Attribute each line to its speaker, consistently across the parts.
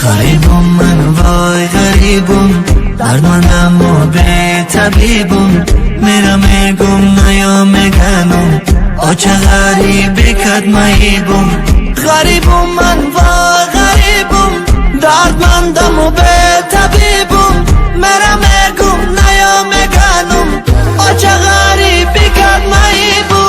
Speaker 1: غریبم من وای غریبم، درماندم و به طبیبم، میرم میگم نیا میگنم آچه غریبی کد مهیبم. غریبم من وای غریبم، دردمندم و به طبیبم، میرم میگم نیا میگنم آچه غریبی کد مهیبم.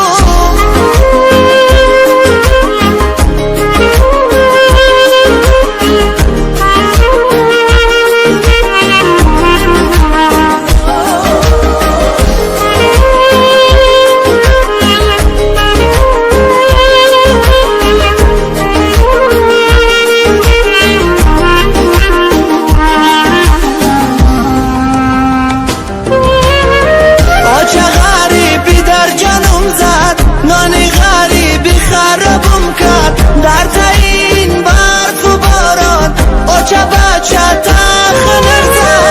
Speaker 1: در تاین برف و باران آچه بچه تخنر زد،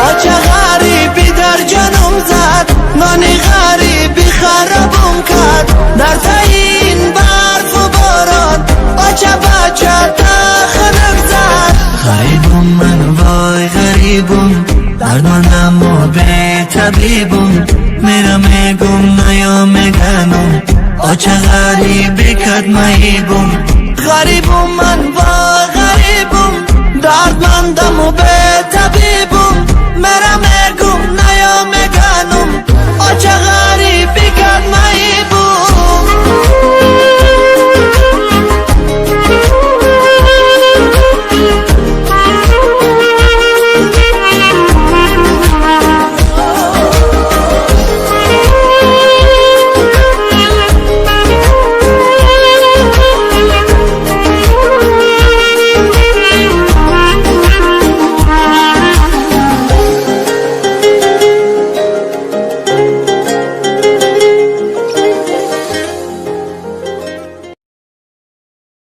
Speaker 1: آچه غریبی در جنم زد، نانی غریبی خرابم کرد. در تاین برف و باران آچه بچه تخنر زد. غریبم من وای غریبم، درماندم و به طبیبم، میرم میگم نیا میگنم آچه غریبی کد مهیبم. غریبم من وای غریبم، دردمندم و به طبیبم، میرم